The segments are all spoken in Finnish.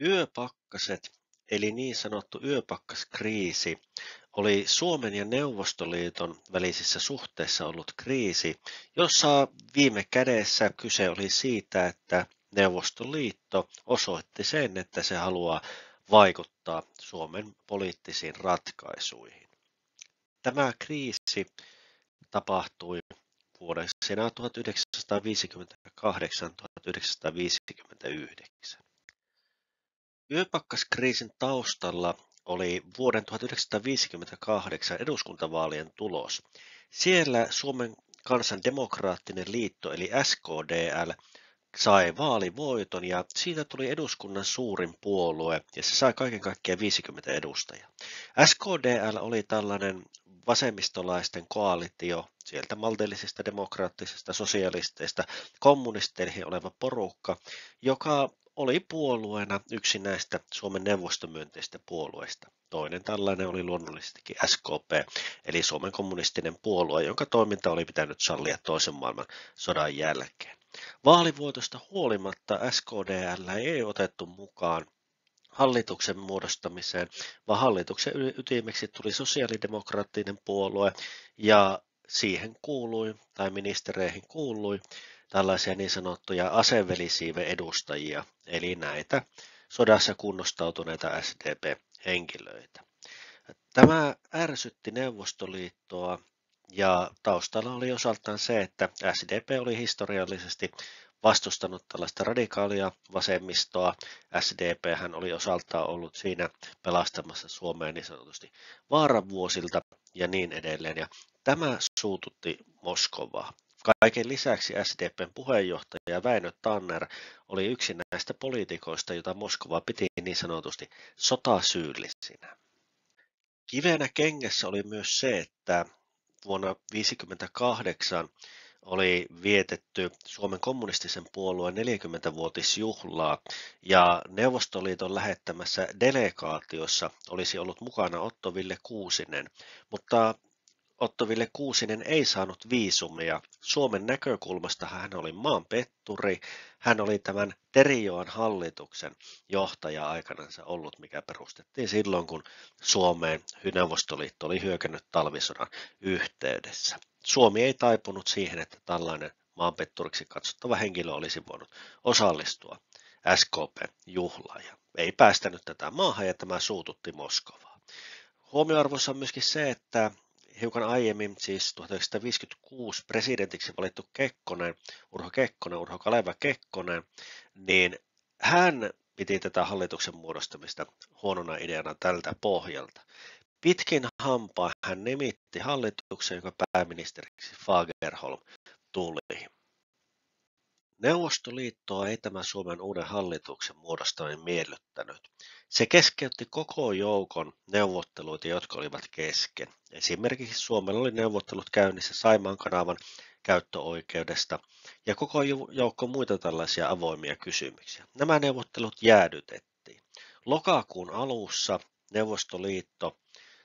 Yöpakkaset, eli niin sanottu yöpakkaskriisi, oli Suomen ja Neuvostoliiton välisissä suhteissa ollut kriisi, jossa viime kädessä kyse oli siitä, että Neuvostoliitto osoitti sen, että se haluaa vaikuttaa Suomen poliittisiin ratkaisuihin. Tämä kriisi tapahtui vuosina 1958–1959. Yöpakkaskriisin taustalla oli vuoden 1958 eduskuntavaalien tulos. Siellä Suomen kansan demokraattinen liitto eli SKDL sai vaalivoiton ja siitä tuli eduskunnan suurin puolue ja se sai kaiken kaikkiaan 50 edustajaa. SKDL oli tällainen vasemmistolaisten koalitio sieltä maltillisista demokraattisista sosialisteista kommunisteihin oleva porukka, joka oli puolueena yksi näistä Suomen neuvostomyönteistä puolueista. Toinen tällainen oli luonnollisestikin SKP, eli Suomen kommunistinen puolue, jonka toiminta oli pitänyt sallia toisen maailmansodan jälkeen. Vaalivoitosta huolimatta SKDL ei otettu mukaan hallituksen muodostamiseen, vaan hallituksen ytimeksi tuli sosiaalidemokraattinen puolue ja siihen kuului, tai ministereihin kuului, tällaisia niin sanottuja aseveliisiiven edustajia, eli näitä sodassa kunnostautuneita SDP-henkilöitä. Tämä ärsytti Neuvostoliittoa ja taustalla oli osaltaan se, että SDP oli historiallisesti vastustanut tällaista radikaalia vasemmistoa. SDP hän oli osaltaan ollut siinä pelastamassa Suomea niin sanotusti vaaravuosilta ja niin edelleen. Ja tämä suututti Moskovaa. Kaiken lisäksi SDPn puheenjohtaja Väinö Tanner oli yksi näistä poliitikoista, jota Moskova piti niin sanotusti sotasyyllisinä. Kivenä kengessä oli myös se, että vuonna 1958 oli vietetty Suomen kommunistisen puolueen 40-vuotisjuhlaa ja Neuvostoliiton lähettämässä delegaatiossa olisi ollut mukana Otto Wille Kuusinen, mutta Otto Wille Kuusinen ei saanut viisumia. Suomen näkökulmasta hän oli maanpetturi, hän oli tämän Terijoen hallituksen johtaja aikanansa ollut, mikä perustettiin silloin, kun Suomeen Neuvostoliitto oli hyökännyt talvisodan yhteydessä. Suomi ei taipunut siihen, että tällainen maanpetturiksi katsottava henkilö olisi voinut osallistua SKP-juhlaan ja ei päästänyt tätä maahan ja tämä suututti Moskovaa. Huomioarvoissa on myöskin se, että hiukan aiemmin, siis 1956 presidentiksi valittu Urho Kaleva Kekkonen, niin hän piti tätä hallituksen muodostamista huonona ideana tältä pohjalta. Pitkin hampaa hän nimitti hallituksen, jonka pääministeriksi Fagerholm tuli. Neuvostoliittoa ei tämä Suomen uuden hallituksen muodostaminen miellyttänyt. Se keskeytti koko joukon neuvotteluita, jotka olivat kesken. Esimerkiksi Suomella oli neuvottelut käynnissä Saimaan kanavan käyttöoikeudesta ja koko joukko muita tällaisia avoimia kysymyksiä. Nämä neuvottelut jäädytettiin. Lokakuun alussa Neuvostoliitto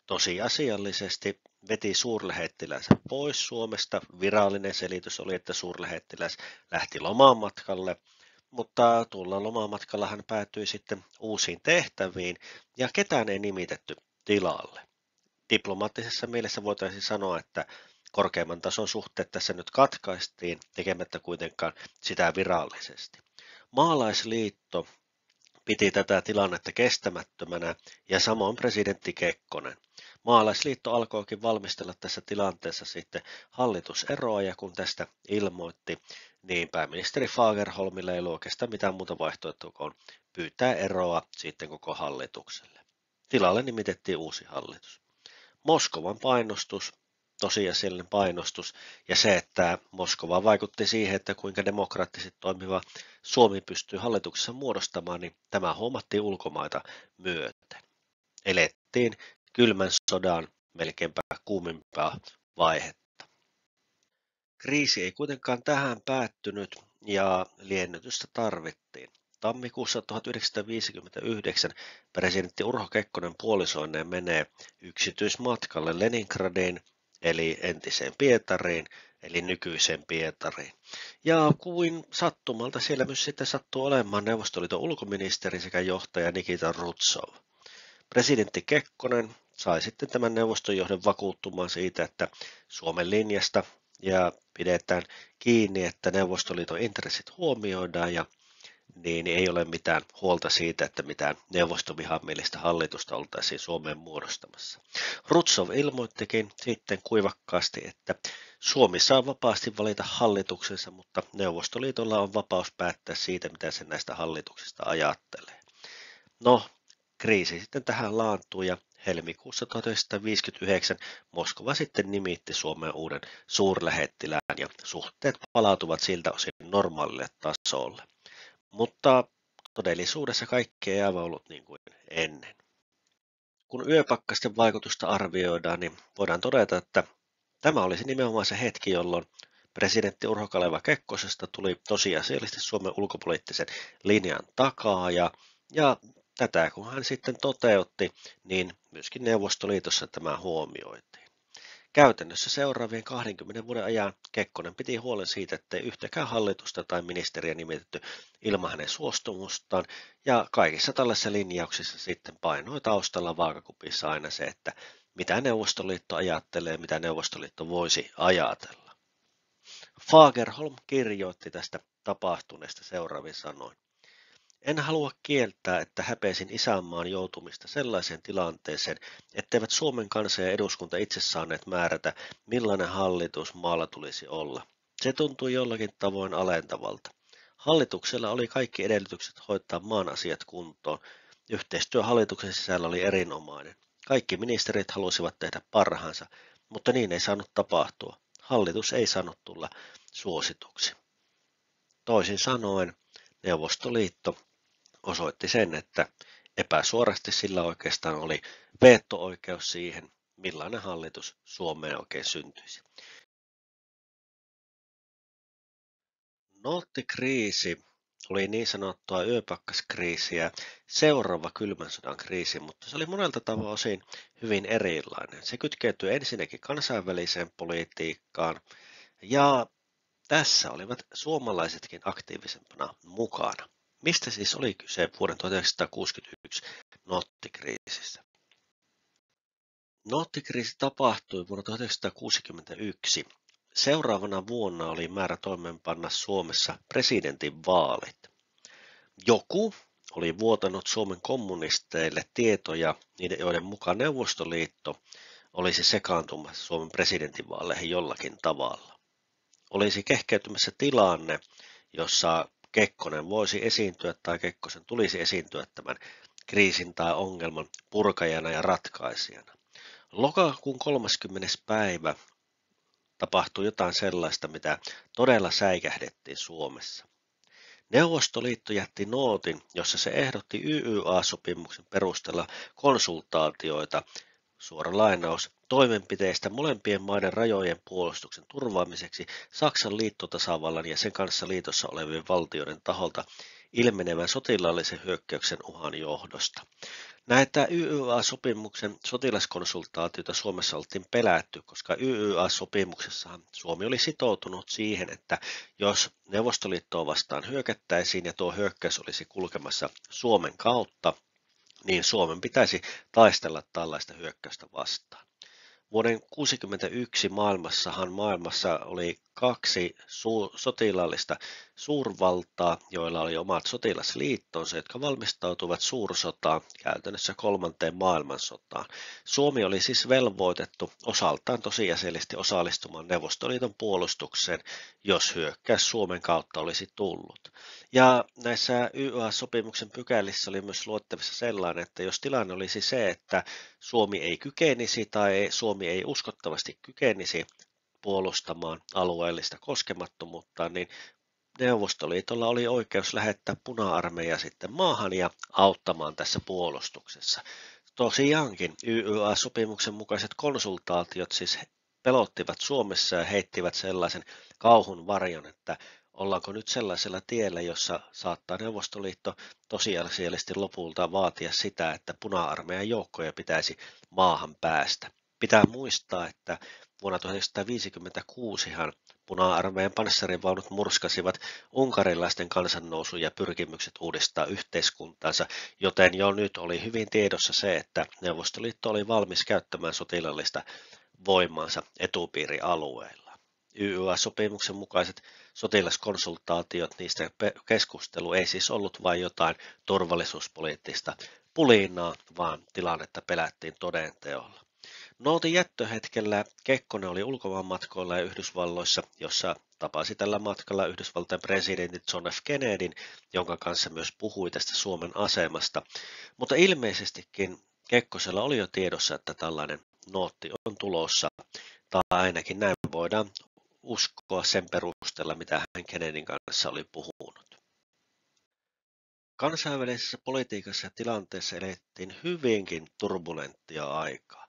tosiasiallisesti veti suurlähettilänsä pois Suomesta. Virallinen selitys oli, että suurlähettiläs lähti lomamatkalle, mutta tuolla lomamatkalla hän päätyi sitten uusiin tehtäviin ja ketään ei nimitetty tilalle. Diplomaattisessa mielessä voitaisiin sanoa, että korkeimman tason suhteet tässä nyt katkaistiin, tekemättä kuitenkaan sitä virallisesti. Maalaisliitto piti tätä tilannetta kestämättömänä ja samoin presidentti Kekkonen. Maalaisliitto alkoikin valmistella tässä tilanteessa sitten hallituseroa ja kun tästä ilmoitti, niin pääministeri Fagerholmille ei ollut oikeastaan mitään muuta vaihtoehtoa kuin pyytää eroa sitten koko hallitukselle. Tilalle nimitettiin uusi hallitus. Moskovan painostus, tosiasiallinen painostus ja se, että Moskova vaikutti siihen, että kuinka demokraattisesti toimiva Suomi pystyy hallituksessa muodostamaan, niin tämä huomattiin ulkomaita myöten. Elettiin kylmän sodan melkeinpä kuumimpaa vaihetta. Kriisi ei kuitenkaan tähän päättynyt ja liennytystä tarvittiin. Tammikuussa 1959 presidentti Urho Kekkonen puolisoineen menee yksityismatkalle Leningradiin eli entiseen Pietariin eli nykyiseen Pietariin. Ja kuin sattumalta siellä myös sitten sattuu olemaan Neuvostoliiton ulkoministeri sekä johtaja Nikita Hruštšov. Presidentti Kekkonen sai sitten tämän neuvostojohdon vakuuttumaan siitä, että Suomen linjasta ja pidetään kiinni, että Neuvostoliiton intressit huomioidaan ja niin ei ole mitään huolta siitä, että mitään neuvostovihamielistä hallitusta oltaisiin Suomeen muodostamassa. Hruštšov ilmoittikin sitten kuivakkaasti, että Suomi saa vapaasti valita hallituksensa, mutta Neuvostoliitolla on vapaus päättää siitä, mitä se näistä hallituksista ajattelee. No, kriisi sitten tähän laantui ja helmikuussa 1959 Moskova sitten nimitti Suomeen uuden suurlähettilään ja suhteet palautuvat siltä osin normaalille tasolle. Mutta todellisuudessa kaikki ei aivan ollut niin kuin ennen. Kun yöpakkasten vaikutusta arvioidaan, niin voidaan todeta, että tämä olisi nimenomaan se hetki, jolloin presidentti Urho Kaleva Kekkosesta tuli tosiasiallisesti Suomen ulkopoliittisen linjan takaaja, ja tätä kun hän sitten toteutti, niin myöskin Neuvostoliitossa tämä huomioitiin. Käytännössä seuraavien 20 vuoden ajan Kekkonen piti huolen siitä, ettei yhtäkään hallitusta tai ministeriä nimitetty ilman hänen suostumustaan, ja kaikissa tällaisissa linjauksissa sitten painoi taustalla vaakakupissa aina se, että mitä Neuvostoliitto ajattelee, mitä Neuvostoliitto voisi ajatella. Fagerholm kirjoitti tästä tapahtuneesta seuraavin sanoin. En halua kieltää, että häpeisin isänmaan joutumista sellaiseen tilanteeseen, etteivät Suomen kansa ja eduskunta itse saaneet määrätä, millainen hallitus maalla tulisi olla. Se tuntui jollakin tavoin alentavalta. Hallituksella oli kaikki edellytykset hoitaa maan asiat kuntoon. Yhteistyö hallituksen sisällä oli erinomainen. Kaikki ministerit halusivat tehdä parhaansa, mutta niin ei saanut tapahtua. Hallitus ei saanut tulla suosituksi. Toisin sanoen, Neuvostoliitto osoitti sen, että epäsuorasti sillä oikeastaan oli veto-oikeus siihen, millainen hallitus Suomeen oikein syntyisi. Noottikriisi oli niin sanottua yöpakkaskriisiä seuraava kylmän sodan kriisi, mutta se oli monelta tavoin osin hyvin erilainen. Se kytkeytyi ensinnäkin kansainväliseen politiikkaan ja tässä olivat suomalaisetkin aktiivisempana mukana. Mistä siis oli kyse vuoden 1961 noottikriisissä? Noottikriisi tapahtui vuonna 1961. Seuraavana vuonna oli määrä toimeenpanna Suomessa presidentinvaalit. Joku oli vuotanut Suomen kommunisteille tietoja, joiden mukaan Neuvostoliitto olisi sekaantumassa Suomen presidentinvaaleihin jollakin tavalla. Olisi kehkeytymässä tilanne, jossa Kekkonen voisi esiintyä tai Kekkosen tulisi esiintyä tämän kriisin tai ongelman purkajana ja ratkaisijana. Lokakuun 30. päivä tapahtui jotain sellaista, mitä todella säikähdettiin Suomessa. Neuvostoliitto jätti nootin, jossa se ehdotti YYA-sopimuksen perusteella konsultaatioita, suora lainaus, toimenpiteistä molempien maiden rajojen puolustuksen turvaamiseksi Saksan liittotasavallan ja sen kanssa liitossa olevien valtioiden taholta ilmenevän sotilaallisen hyökkäyksen uhan johdosta. Näitä YYA-sopimuksen sotilaskonsultaatioita Suomessa oltiin pelätty, koska YYA-sopimuksessahan Suomi oli sitoutunut siihen, että jos Neuvostoliittoa vastaan hyökättäisiin ja tuo hyökkäys olisi kulkemassa Suomen kautta, niin Suomen pitäisi taistella tällaista hyökkäystä vastaan. Vuoden 1961 maailmassa oli kaksi sotilaallista suurvaltaa, joilla oli omat sotilasliittonsa, jotka valmistautuivat suursotaan, käytännössä kolmanteen maailmansotaan. Suomi oli siis velvoitettu osaltaan tosiasiallisesti osallistumaan Neuvostoliiton puolustukseen, jos hyökkäys Suomen kautta olisi tullut. Ja näissä YYA-sopimuksen pykälissä oli myös luettavissa sellainen, että jos tilanne olisi se, että Suomi ei kykenisi tai Suomi ei uskottavasti kykenisi puolustamaan alueellista koskemattomuutta, niin Neuvostoliitolla oli oikeus lähettää puna-armeija sitten maahan ja auttamaan tässä puolustuksessa. Tosiaankin YYA-sopimuksen mukaiset konsultaatiot siis pelottivat Suomessa ja heittivät sellaisen kauhun varjon, että ollaanko nyt sellaisella tiellä, jossa saattaa Neuvostoliitto tosiasiallisesti lopulta vaatia sitä, että puna-armeijan joukkoja pitäisi maahan päästä. Pitää muistaa, että vuonna 1956han puna-armeijan panssarivaunut murskasivat unkarilaisten kansannousun ja pyrkimykset uudistaa yhteiskuntaansa, joten jo nyt oli hyvin tiedossa se, että Neuvostoliitto oli valmis käyttämään sotilaallista voimaansa etupiirialueilla. YYA-sopimuksen mukaiset sotilaskonsultaatiot, niistä keskustelu ei siis ollut vain jotain turvallisuuspoliittista pulinaa, vaan tilannetta pelättiin todenteolla. Noutin jättöhetkellä Kekkonen oli ulkomaanmatkoilla ja Yhdysvalloissa, jossa tapasi tällä matkalla Yhdysvaltain presidentin John F. Kennedyn, jonka kanssa myös puhui tästä Suomen asemasta. Mutta ilmeisestikin Kekkosella oli jo tiedossa, että tällainen nootti on tulossa, tai ainakin näin voidaan uskoa sen perusteella, mitä hän Kennedyn kanssa oli puhunut. Kansainvälisessä politiikassa ja tilanteessa elettiin hyvinkin turbulenttia aikaa.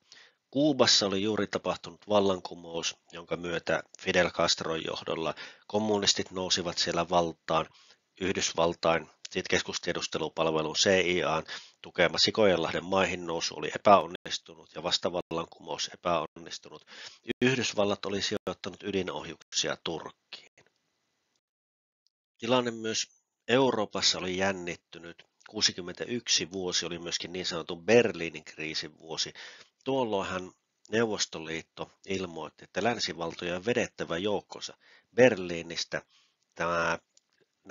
Kuubassa oli juuri tapahtunut vallankumous, jonka myötä Fidel Castron johdolla kommunistit nousivat siellä valtaan. Yhdysvaltain keskustiedustelupalvelun CIA:n tukema Sikojenlahden maihin nousu oli epäonnistunut ja vastavallankumous epäonnistunut. Yhdysvallat oli sijoittanut ydinohjuksia Turkkiin. Tilanne myös Euroopassa oli jännittynyt. 61 vuosi oli myöskin niin sanotun Berliinin kriisin vuosi. Tuolloinhan Neuvostoliitto ilmoitti, että länsivaltojen on vedettävä joukkonsa Berliinistä. Tämä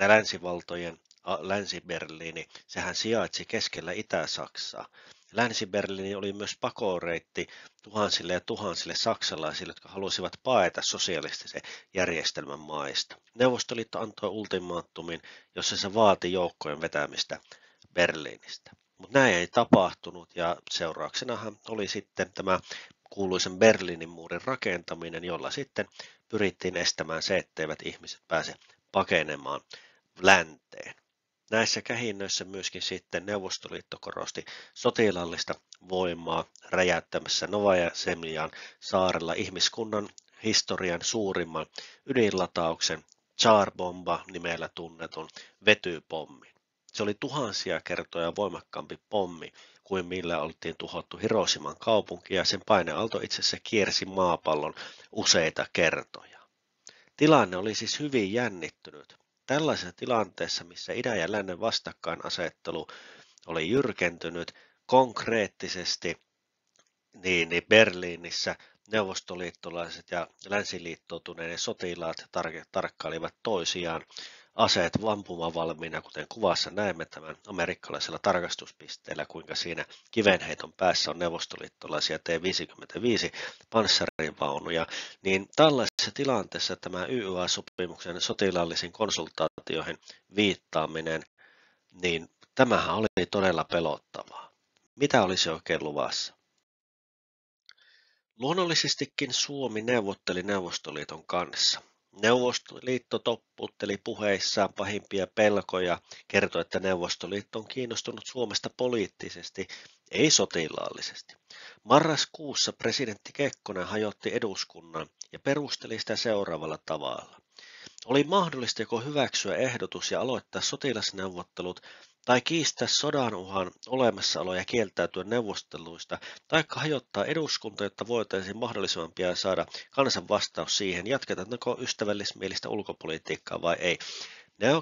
länsivaltojen Länsi-Berliini, sehän sijaitsi keskellä Itä-Saksaa. Länsi-Berliini oli myös pakoreitti tuhansille ja tuhansille saksalaisille, jotka halusivat paeta sosialistisen järjestelmän maista. Neuvostoliitto antoi ultimaattumin, jossa se vaati joukkojen vetämistä Berliinistä. Mutta näin ei tapahtunut ja seurauksenahan oli sitten tämä kuuluisen Berliinin muurin rakentaminen, jolla sitten pyrittiin estämään se, etteivät ihmiset pääse pakenemaan länteen. Näissä kähinnöissä myöskin sitten Neuvostoliitto korosti sotilaallista voimaa räjäyttämässä Novaja Zemljan saarella ihmiskunnan historian suurimman ydinlatauksen Tsar-bomba nimellä tunnetun vetypommin. Se oli tuhansia kertoja voimakkaampi pommi kuin millä oltiin tuhottu Hiroshiman kaupunki ja sen paineaalto itse asiassa kiersi maapallon useita kertoja. Tilanne oli siis hyvin jännittynyt. Tällaisessa tilanteessa, missä idän ja lännen vastakkainasettelu oli jyrkentynyt konkreettisesti, niin Berliinissä neuvostoliittolaiset ja länsiliittoutuneiden sotilaat tarkkailivat toisiaan aseet ampumavalmiina, kuten kuvassa näemme tämän amerikkalaisella tarkastuspisteellä, kuinka siinä kivenheiton päässä on neuvostoliittolaisia T-55 panssarivaunuja, niin tällaisessa tilanteessa tämä YYA-sopimuksen sotilaallisiin konsultaatioihin viittaaminen, niin tämähän oli todella pelottavaa. Mitä olisi oikein luvassa? Luonnollisestikin Suomi neuvotteli Neuvostoliiton kanssa. Neuvostoliitto toppuutteli puheissaan pahimpia pelkoja, kertoi, että Neuvostoliitto on kiinnostunut Suomesta poliittisesti, ei sotilaallisesti. Marraskuussa presidentti Kekkonen hajotti eduskunnan ja perusteli sitä seuraavalla tavalla. Oli mahdollista joko hyväksyä ehdotus ja aloittaa sotilasneuvottelut tai kiistää sodan uhan olemassaolo ja kieltäytyä neuvotteluista, tai hajottaa eduskunta, jotta voitaisiin mahdollisimman pian saada kansan vastaus siihen, jatketaanko ystävällismielistä ulkopolitiikkaa vai ei.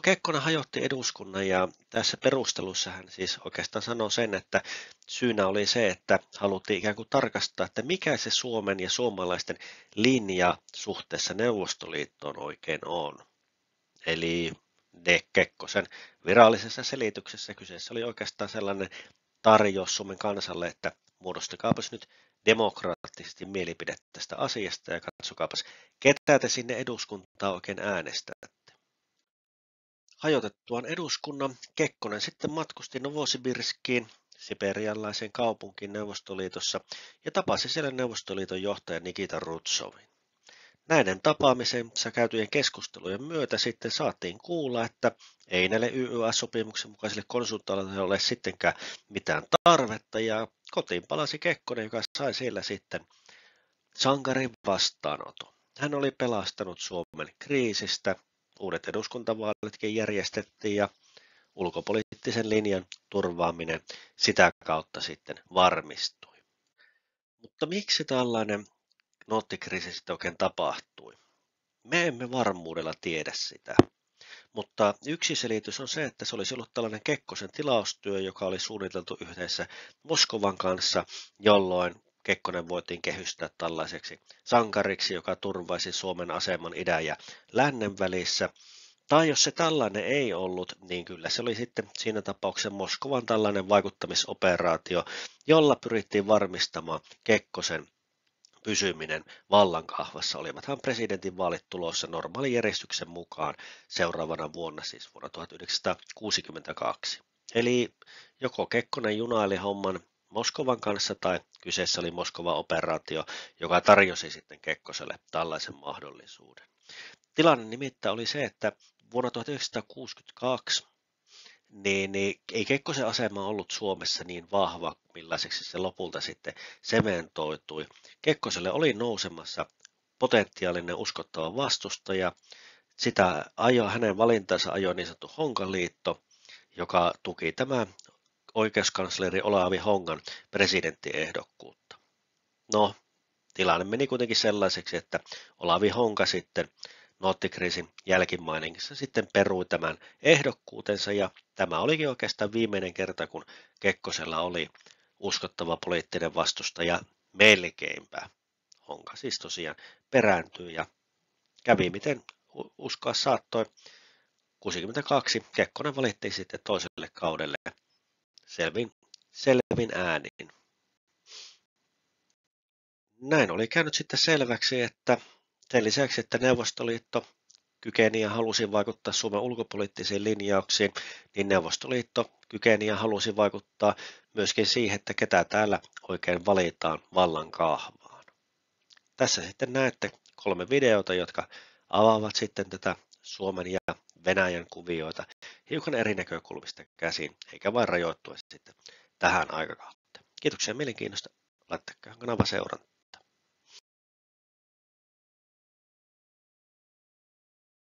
Kekkonen hajotti eduskunnan ja tässä perustelussa hän siis oikeastaan sanoi sen, että syynä oli se, että haluttiin ikään kuin tarkastaa, että mikä se Suomen ja suomalaisten linja suhteessa Neuvostoliittoon oikein on. Eli Kekkosen virallisessa selityksessä kyseessä oli oikeastaan sellainen tarjous Suomen kansalle, että muodostakaapas nyt demokraattisesti mielipide tästä asiasta ja katsokaapas, ketä te sinne eduskuntaan oikein äänestätte. Hajotettuaan eduskunnan Kekkonen sitten matkusti Novosibirskiin, siperialaiseen kaupunkiin Neuvostoliitossa ja tapasi siellä Neuvostoliiton johtaja Nikita Hrustsovin. Näiden tapaamisensa käytyjen keskustelujen myötä sitten saatiin kuulla, että ei näille YYA-sopimuksen mukaisille konsultaatioille ole sittenkään mitään tarvetta ja kotiin palasi Kekkonen, joka sai siellä sitten sankarin vastaanoton. Hän oli pelastanut Suomen kriisistä, uudet eduskuntavaalitkin järjestettiin ja ulkopoliittisen linjan turvaaminen sitä kautta sitten varmistui. Mutta miksi tällainen noottikriisi sitten oikein tapahtui. Me emme varmuudella tiedä sitä. Mutta yksi selitys on se, että se olisi ollut tällainen Kekkosen tilaustyö, joka oli suunniteltu yhdessä Moskovan kanssa, jolloin Kekkonen voitiin kehystää tällaiseksi sankariksi, joka turvaisi Suomen aseman idän ja lännen välissä. Tai jos se tällainen ei ollut, niin kyllä se oli sitten siinä tapauksessa Moskovan tällainen vaikuttamisoperaatio, jolla pyrittiin varmistamaan Kekkosen pysyminen vallan kahvassa. Olivathan presidentinvaalit tulossa normaalijärjestyksen mukaan seuraavana vuonna, siis vuonna 1962. Eli joko Kekkonen junaili homman Moskovan kanssa tai kyseessä oli Moskovan operaatio, joka tarjosi sitten Kekkoselle tällaisen mahdollisuuden. Tilanne nimittäin oli se, että vuonna 1962 niin ei Kekkosen asema ollut Suomessa niin vahva, millaiseksi se lopulta sitten sementoitui. Kekkoselle oli nousemassa potentiaalinen uskottava vastustaja. Sitä hänen valintansa ajoi niin sanottu Honka-liitto, joka tuki tämä oikeuskansleri Olavi Hongan presidenttiehdokkuutta. No, tilanne meni kuitenkin sellaiseksi, että Olavi Honka sitten noottikriisin jälkimainingissa sitten perui tämän ehdokkuutensa ja tämä olikin oikeastaan viimeinen kerta, kun Kekkosella oli uskottava poliittinen vastustaja melkeinpä. Honka siis tosiaan perääntyi ja kävi miten uskoa saattoi. 62 Kekkonen valittiin sitten toiselle kaudelle selvin äänin. Näin oli käynyt sitten selväksi, että sen lisäksi, että Neuvostoliitto kykeni ja halusi vaikuttaa Suomen ulkopoliittisiin linjauksiin, niin Neuvostoliitto kykeni ja halusi vaikuttaa myöskin siihen, että ketä täällä oikein valitaan vallan kahvaan. Tässä sitten näette 3 videota, jotka avaavat sitten tätä Suomen ja Venäjän kuvioita hiukan eri näkökulmista käsin, eikä vain rajoittuen sitten tähän aikakauteen. Kiitoksia mielenkiinnosta. Laittakaa kanava seurantaan.